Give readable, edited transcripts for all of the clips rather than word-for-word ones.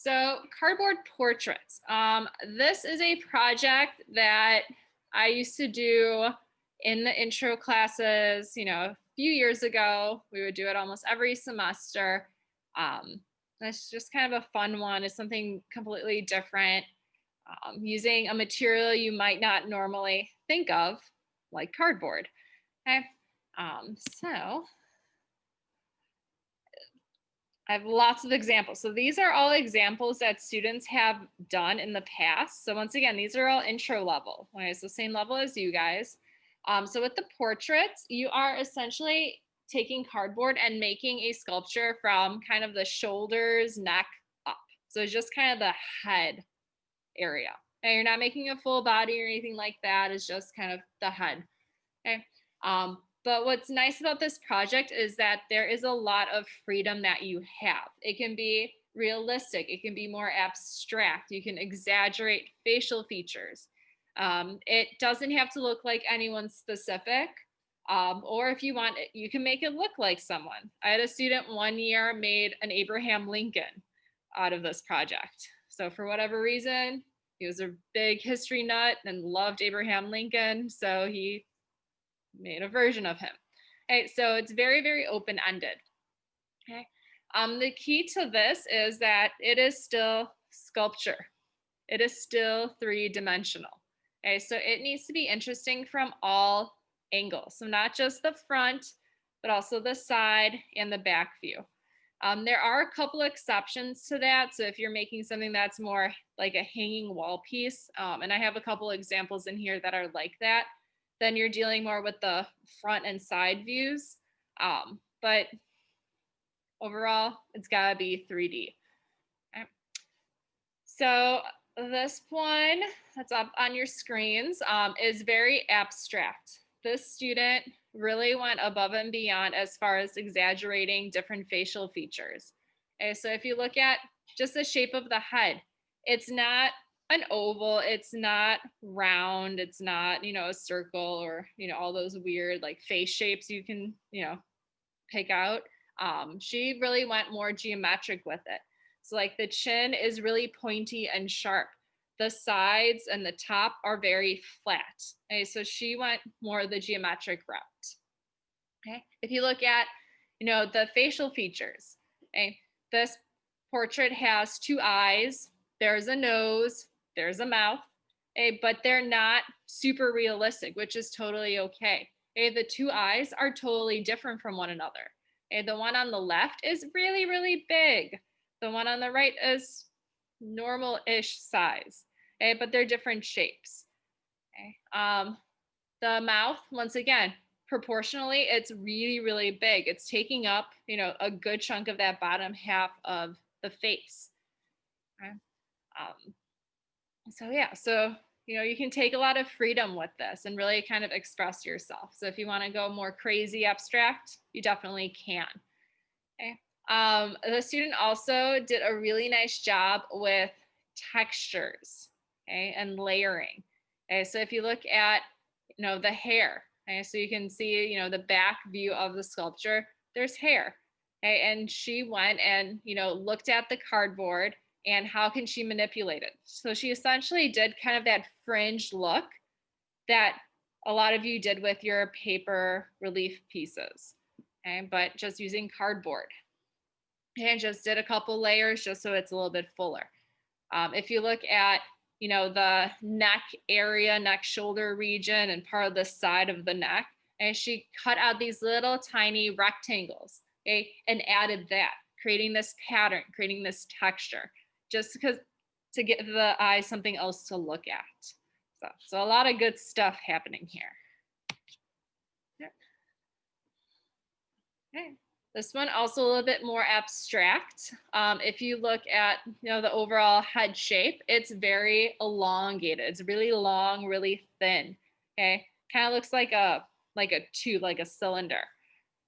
So cardboard portraits. This is a project that I used to do in the intro classes, a few years ago. We would do it almost every semester. Um, it's just kind of a fun one. It's something completely different, using a material you might not normally think of, like cardboard. Okay. So I have lots of examples. So these are all examples that students have done in the past. So once again, these are all intro level. Okay, so same level as you guys. So with the portraits, you are essentially taking cardboard and making a sculpture from kind of the shoulders, neck up. So it's just kind of the head area. And you're not making a full body or anything like that. It's just kind of the head. Okay. But what's nice about this project is that there is a lot of freedom that you have. It can be realistic, it can be more abstract, you can exaggerate facial features. It doesn't have to look like anyone specific. Or if you want, you can make it look like someone. I had a student one year made an Abraham Lincoln out of this project. So, for whatever reason, he was a big history nut and loved Abraham Lincoln. So, he made a version of him. Okay, so it's very, very open ended. Okay. The key to this is that it is still sculpture. It is still three-dimensional. Okay, so it needs to be interesting from all angles. So not just the front, but also the side and the back view. There are a couple exceptions to that. So if you're making something that's more like a hanging wall piece, and I have a couple examples in here that are like that, then you're dealing more with the front and side views. But overall, it's gotta be 3D. Okay. So this one that's up on your screens is very abstract. This student really went above and beyond as far as exaggerating different facial features. Okay, so if you look at just the shape of the head, it's not an oval, it's not round, it's not, a circle or, all those weird like face shapes you can, pick out. She really went more geometric with it. So, like the chin is really pointy and sharp. The sides and the top are very flat. Okay, so she went more the geometric route. Okay, if you look at, the facial features, okay, this portrait has two eyes, there's a nose, there's a mouth, okay, but they're not super realistic, which is totally okay. Okay, the two eyes are totally different from one another. Okay, the one on the left is really, really big. The one on the right is normal-ish size. Okay, but they're different shapes. Okay. The mouth, once again, proportionally, it's really, really big. It's taking up, a good chunk of that bottom half of the face. Okay. So yeah, so you can take a lot of freedom with this and really kind of express yourself. So if you want to go more crazy abstract, you definitely can. Okay. The student also did a really nice job with textures, okay, and layering. Okay, so if you look at, the hair, okay, so you can see, the back view of the sculpture, there's hair. Okay, and she went and, looked at the cardboard and how can she manipulate it. So she essentially did kind of that fringe look that a lot of you did with your paper relief pieces, okay, but just using cardboard. And just did a couple layers just so it's a little bit fuller. If you look at, the neck area, neck shoulder region, and part of the side of the neck, and she cut out these little tiny rectangles, okay, and added that, creating this pattern, creating this texture, just because to give the eye something else to look at. So a lot of good stuff happening here. Okay. This one also a little bit more abstract. If you look at the overall head shape, it's very elongated. It's really long, really thin. Okay, kind of looks like a tube, like a cylinder.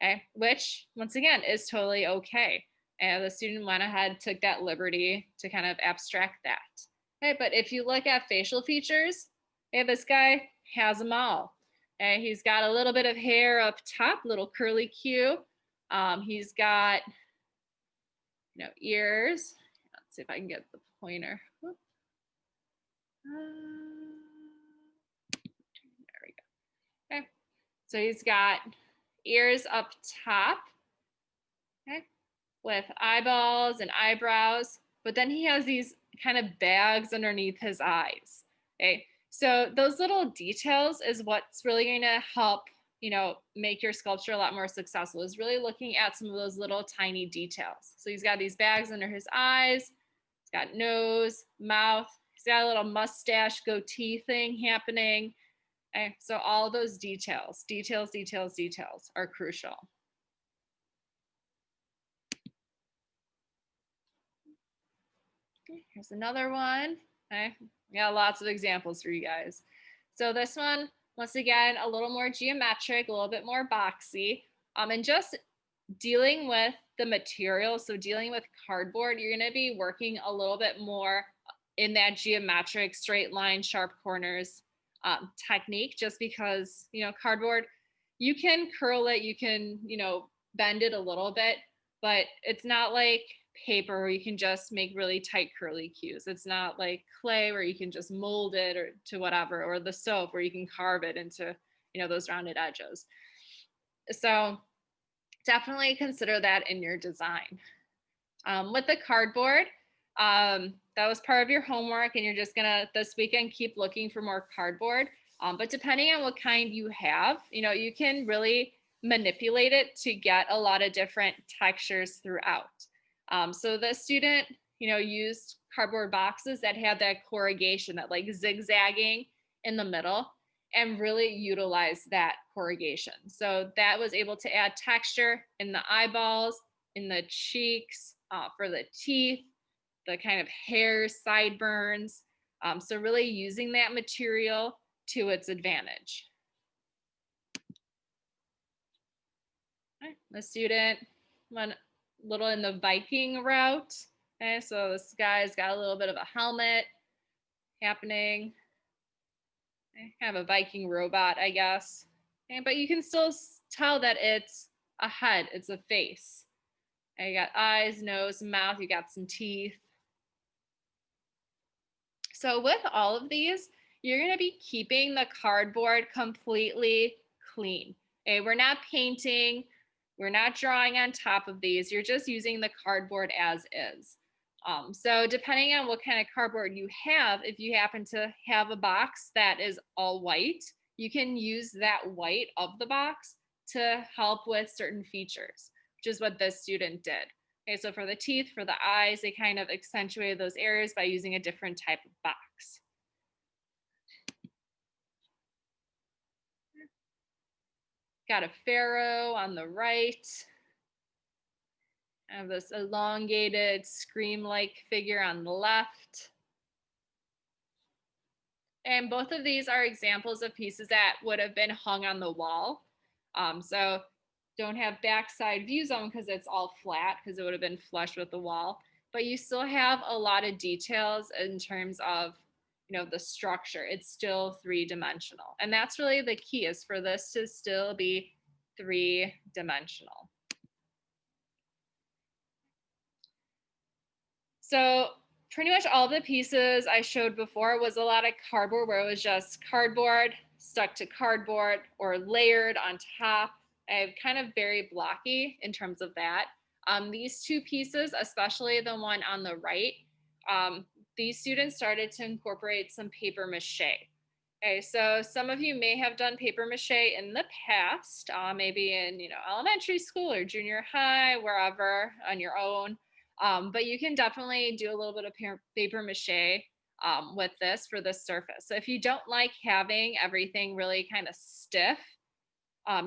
Okay, which once again is totally okay. And the student went ahead, took that liberty to kind of abstract that. Okay, but if you look at facial features, okay, this guy has them all. Okay, he's got a little bit of hair up top, little curly Q. He's got, ears. see if I can get the pointer. Whoop. There we go. Okay. So he's got ears up top, okay, with eyeballs and eyebrows, but then he has these kind of bags underneath his eyes. Okay. So those little details is what's really going to help, make your sculpture a lot more successful, is really looking at some of those little tiny details. So he's got these bags under his eyes, he's got nose, mouth, he's got a little mustache goatee thing happening. Okay, so all those details are crucial. Okay, here's another one. Okay, we got lots of examples for you guys. So this one, once again, a little more geometric, a little bit more boxy, and just dealing with the material. So dealing with cardboard, you're going to be working a little bit more in that geometric, straight line, sharp corners technique, just because, cardboard, you can curl it, you can, bend it a little bit, but it's not like paper where you can just make really tight curly cues. It's not like clay where you can just mold it or to whatever, or the soap where you can carve it into, those rounded edges. So definitely consider that in your design. With the cardboard, that was part of your homework, and you're just gonna this weekend keep looking for more cardboard. But depending on what kind you have, you can really manipulate it to get a lot of different textures throughout. So the student, used cardboard boxes that had that corrugation, that like zigzagging in the middle, and really utilize that corrugation. So that was able to add texture in the eyeballs, in the cheeks, for the teeth, the kind of hair, sideburns. So really using that material to its advantage. Okay. The student went a little in the Viking route. Okay, so this guy's got a little bit of a helmet happening. Okay, kind of a Viking robot, I guess. Okay, but you can still tell that it's a head, it's a face. Okay, you got eyes, nose, mouth, you got some teeth. So with all of these, you're going to be keeping the cardboard completely clean. Okay, we're not painting, we're not drawing on top of these. You're just using the cardboard as is. So depending on what kind of cardboard you have, if you happen to have a box that is all white, you can use that white of the box to help with certain features, which is what this student did. Okay, so for the teeth, for the eyes, they kind of accentuated those areas by using a different type of box. Got a pharaoh on the right. I have this elongated scream-like figure on the left. And both of these are examples of pieces that would have been hung on the wall. So don't have backside views on because it's all flat, because it would have been flush with the wall. But you still have a lot of details in terms of, the structure. It's still three-dimensional. And that's really the key, is for this to still be three-dimensional. So pretty much all the pieces I showed before was a lot of cardboard, where it was just cardboard stuck to cardboard or layered on top. I'm kind of very blocky in terms of that. These two pieces, especially the one on the right, these students started to incorporate some paper mache. Okay, so some of you may have done paper mache in the past, maybe in elementary school or junior high, wherever, on your own. But you can definitely do a little bit of paper mache with this for this surface. So if you don't like having everything really kind of stiff,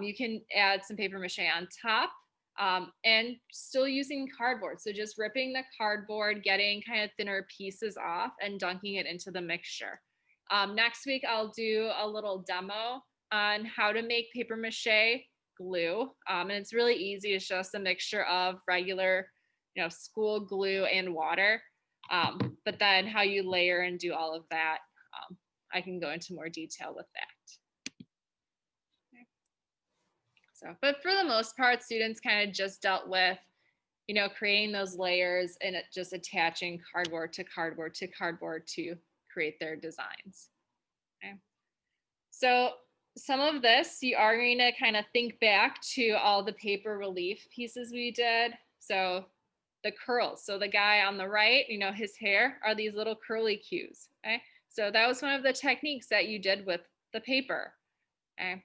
you can add some paper mache on top, and still using cardboard. So just ripping the cardboard, getting kind of thinner pieces off, and dunking it into the mixture. Next week, I'll do a little demo on how to make paper mache glue. And it's really easy. It's just a mixture of regular, school glue and water. But then how you layer and do all of that, I can go into more detail with that. Okay. So, but for the most part, students kind of just dealt with creating those layers and just attaching cardboard to cardboard to cardboard to create their designs. Okay. So some of this, you are going to kind of think back to all the paper relief pieces we did. So the curls. So the guy on the right, his hair are these little curly cues. Okay. So that was one of the techniques that you did with the paper. Okay.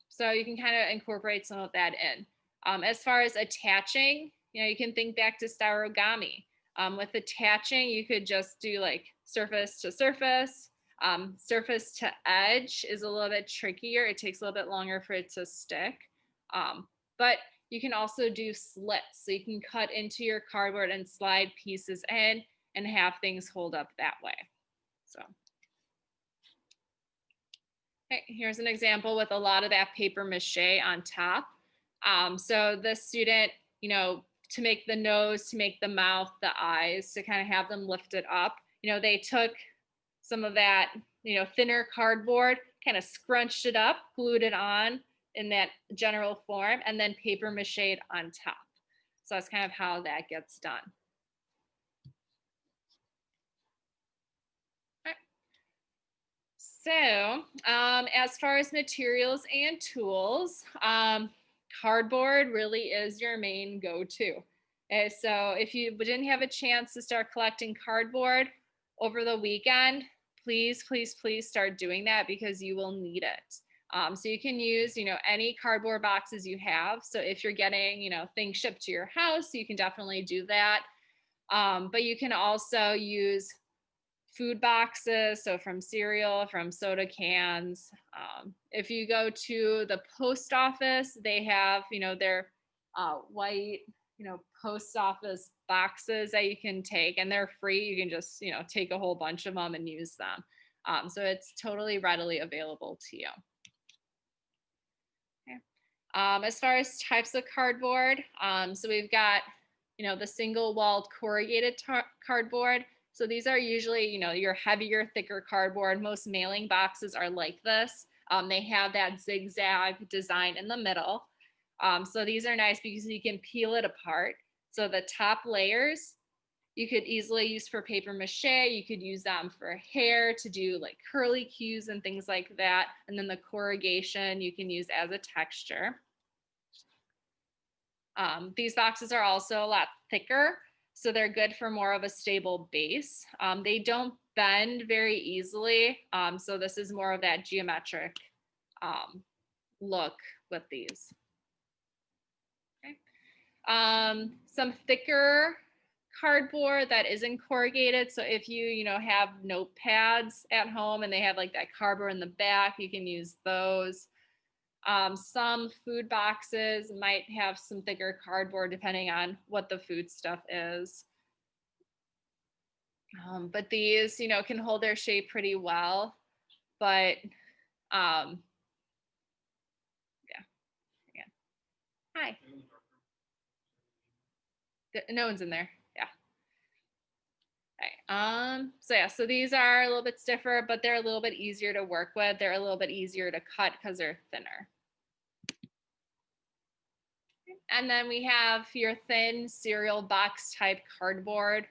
So you can kind of incorporate some of that in. As far as attaching, you can think back to styrogami. With attaching, you could just do like surface to surface. Surface to edge is a little bit trickier. It takes a little bit longer for it to stick. But you can also do slits. So you can cut into your cardboard and slide pieces in and have things hold up that way. So. Okay, here's an example with a lot of that paper mache on top. So this student, to make the nose, to make the mouth, the eyes, to kind of have them lifted up, they took some of that, thinner cardboard, kind of scrunched it up, glued it on in that general form, and then paper mache on top. So that's kind of how that gets done. So as far as materials and tools, cardboard really is your main go-to. Okay, so if you didn't have a chance to start collecting cardboard over the weekend, please, please, please start doing that because you will need it. So you can use, any cardboard boxes you have. So if you're getting, things shipped to your house, you can definitely do that. But you can also use food boxes, so from cereal, from soda cans. If you go to the post office, they have, their white, post office boxes that you can take, and they're free. You can just, take a whole bunch of them and use them. So it's totally readily available to you. Okay. As far as types of cardboard, so we've got, the single walled corrugated cardboard. So these are usually, your heavier, thicker cardboard. Most mailing boxes are like this. They have that zigzag design in the middle. So these are nice because you can peel it apart. So the top layers, you could easily use for paper mache. You could use them for hair to do like curly cues and things like that. And then the corrugation you can use as a texture. These boxes are also a lot thicker, so they're good for more of a stable base. They don't bend very easily, so this is more of that geometric look with these. Okay. Some thicker cardboard that isn't corrugated. So if you have notepads at home and they have like that cardboard in the back, you can use those. Some food boxes might have some thicker cardboard depending on what the food stuff is. But these, can hold their shape pretty well. But yeah. Hi. No one's in there. Yeah. Okay. So yeah, so these are a little bit stiffer, but they're a little bit easier to work with. They're a little bit easier to cut because they're thinner. And then we have your thin cereal box type cardboard.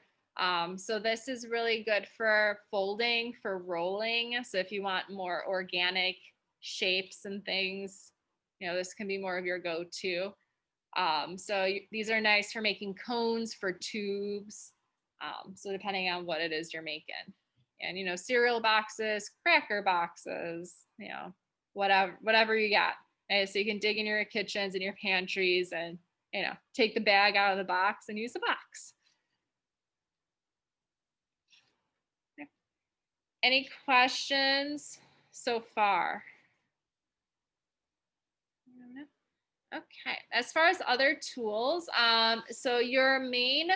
So this is really good for folding, for rolling. So if you want more organic shapes and things, this can be more of your go-to. So these are nice for making cones, for tubes. So depending on what it is you're making. And, cereal boxes, cracker boxes, whatever you got. Okay, so you can dig in your kitchens and your pantries and, take the bag out of the box and use the box. Okay. Any questions so far? Okay, as far as other tools, so your main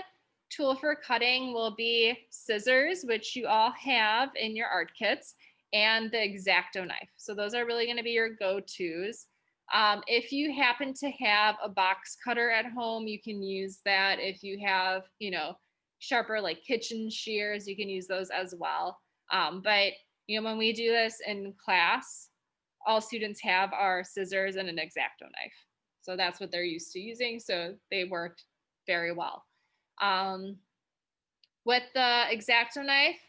tool for cutting will be scissors, which you all have in your art kits, and the X-Acto knife. So those are really going to be your go-tos. If you happen to have a box cutter at home, you can use that. If you have, sharper like kitchen shears, you can use those as well. But when we do this in class, all students have are scissors and an X-Acto knife. So that's what they're used to using. So they work very well. Um, with the X-Acto knife,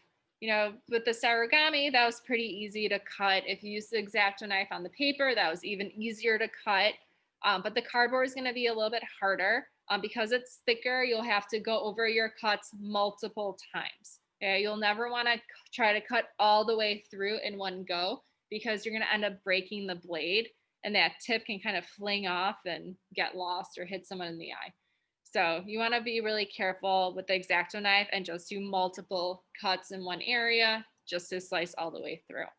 with the Sarugami, that was pretty easy to cut. If you use the X-Acto knife on the paper, that was even easier to cut. But the cardboard is going to be a little bit harder because it's thicker. You'll have to go over your cuts multiple times. Okay? You'll never want to try to cut all the way through in one go because you're going to end up breaking the blade, and that tip can kind of fling off and get lost or hit someone in the eye. So you want to be really careful with the X-Acto knife and just do multiple cuts in one area just to slice all the way through.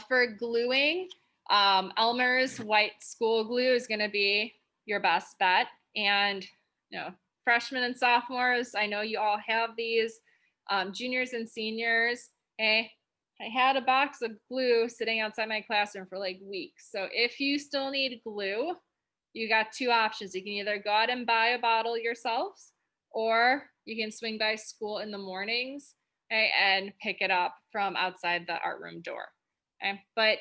For gluing, Elmer's white school glue is going to be your best bet. And freshmen and sophomores, I know you all have these. Juniors and seniors, hey, I had a box of glue sitting outside my classroom for like weeks. So if you still need glue, you got two options. You can either go out and buy a bottle yourselves, or you can swing by school in the mornings, okay, and pick it up from outside the art room door. Okay? But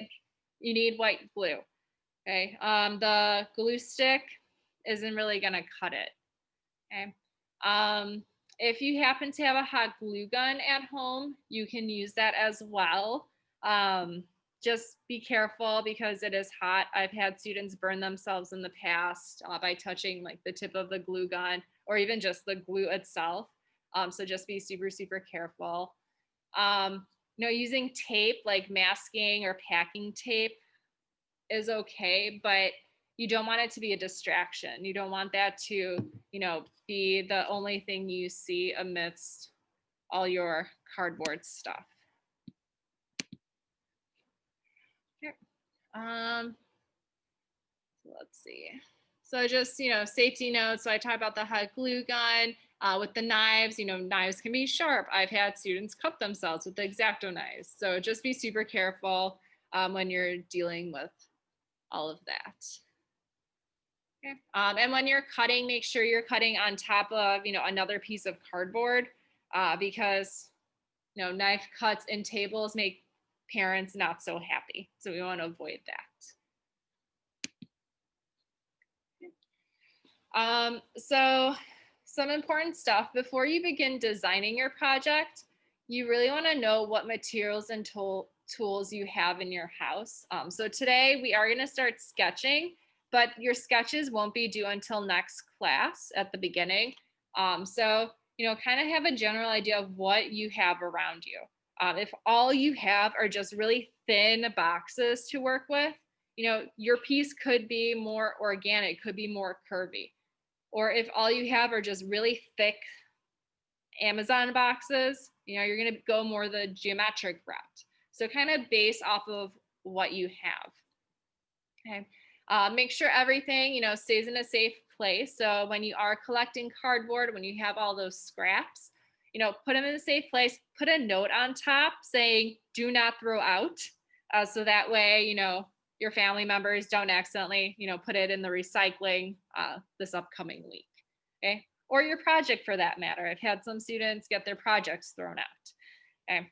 you need white glue. Okay. The glue stick isn't really gonna cut it. Okay. If you happen to have a hot glue gun at home, you can use that as well. Just be careful because it is hot. I've had students burn themselves in the past by touching like the tip of the glue gun or even just the glue itself. So just be super, super careful. Using tape like masking or packing tape is okay, but you don't want it to be a distraction. You don't want that to, be the only thing you see amidst all your cardboard stuff. Here. Let's see. So just, safety notes. So I talked about the hot glue gun. With the knives, knives can be sharp. I've had students cut themselves with the X-Acto knives. So just be super careful when you're dealing with all of that. Okay. And when you're cutting, make sure you're cutting on top of, another piece of cardboard because, knife cuts in tables make parents not so happy. So we want to avoid that. So some important stuff before you begin designing your project, you really want to know what materials and tools you have in your house. So today we are going to start sketching, but your sketches won't be due until next class at the beginning. So, kind of have a general idea of what you have around you. If all you have are just really thin boxes to work with, your piece could be more organic, could be more curvy. Or if all you have are just really thick Amazon boxes, you're going to go more the geometric route. So kind of base off of what you have. Okay. Make sure everything, stays in a safe place. So when you are collecting cardboard, when you have all those scraps, put them in a safe place, put a note on top saying, do not throw out. So that way, your family members don't accidentally, put it in the recycling this upcoming week. Okay. Or your project for that matter. I've had some students get their projects thrown out. Okay.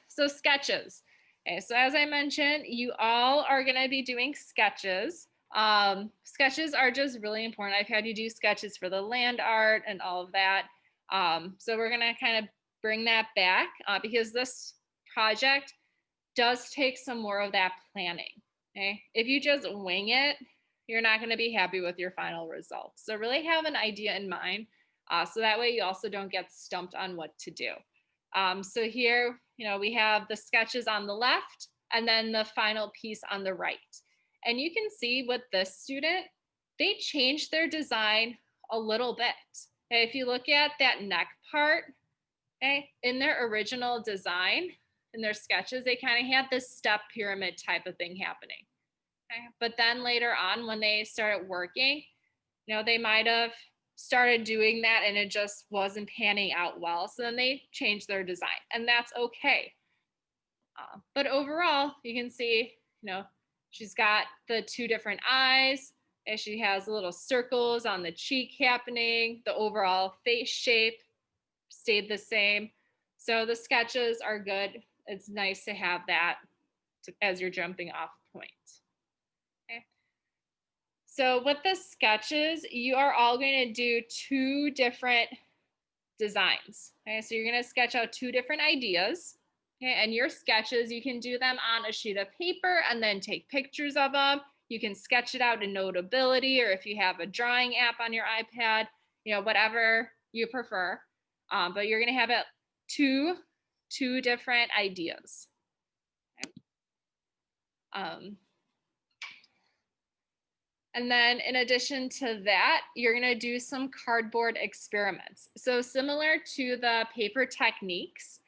So sketches. Okay, so as I mentioned, you all are going to be doing sketches. Sketches are just really important. I've had you do sketches for the land art and all of that. So we're going to kind of bring that back because this project does take some more of that planning. Okay, if you just wing it, you're not going to be happy with your final results. So really have an idea in mind. So that way you also don't get stumped on what to do. So here, we have the sketches on the left and then the final piece on the right. And you can see with this student, they changed their design a little bit. Okay, if you look at that neck part, okay, in their original design, in their sketches, they kind of had this step pyramid type of thing happening. Okay? But then later on, when they started working, they might have started doing that and it just wasn't panning out well. So then they changed their design and that's okay. But overall, you can see, she's got the two different eyes and she has little circles on the cheek happening. The overall face shape stayed the same. So the sketches are good. It's nice to have that as your jumping off point. So with the sketches, you are all going to do two different designs. Okay, so you're going to sketch out two different ideas. Okay, and your sketches, you can do them on a sheet of paper and then take pictures of them. You can sketch it out in Notability, or if you have a drawing app on your iPad, whatever you prefer. But you're going to have it two different ideas. Okay. And then in addition to that, you're gonna do some cardboard experiments. So similar to the paper techniques,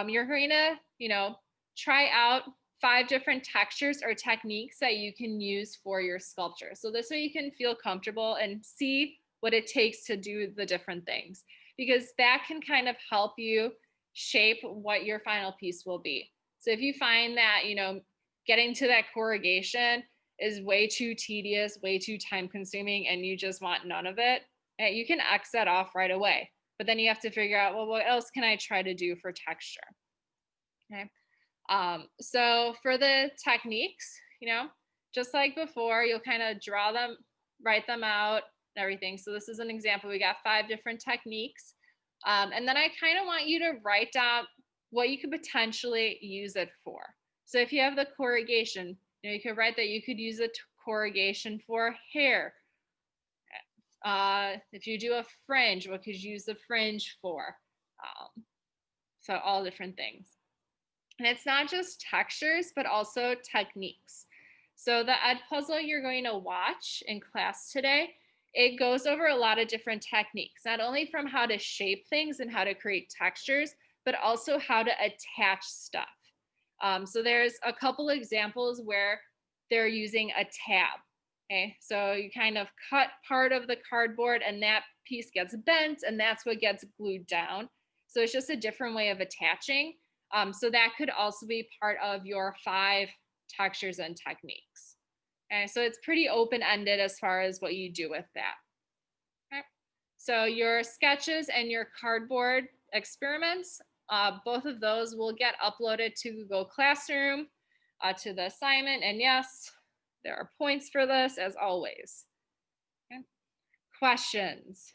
you're going to, try out 5 different textures or techniques that you can use for your sculpture. So this way you can feel comfortable and see what it takes to do the different things, because that can kind of help you shape what your final piece will be. So if you find that, getting to that corrugation is way too tedious, way too time consuming, and you just want none of it, you can X that off right away. But then you have to figure out, well, what else can I try to do for texture? Okay. So for the techniques, just like before, you'll kind of draw them, write them out, everything. So this is an example. We got 5 different techniques. And then I kind of want you to write down what you could potentially use it for. So if you have the corrugation, you could write that you could use a corrugation for hair. If you do a fringe, what could you use the fringe for? So all different things. And it's not just textures, but also techniques. So the Edpuzzle you're going to watch in class today, it goes over a lot of different techniques, not only from how to shape things and how to create textures, but also how to attach stuff. So there's a couple examples where they're using a tab. Okay, so you kind of cut part of the cardboard and that piece gets bent and that's what gets glued down. So it's just a different way of attaching. So that could also be part of your 5 textures and techniques. Okay, so it's pretty open-ended as far as what you do with that. Okay. So your sketches and your cardboard experiments, both of those will get uploaded to Google Classroom, to the assignment. And yes, there are points for this as always. Okay. Questions?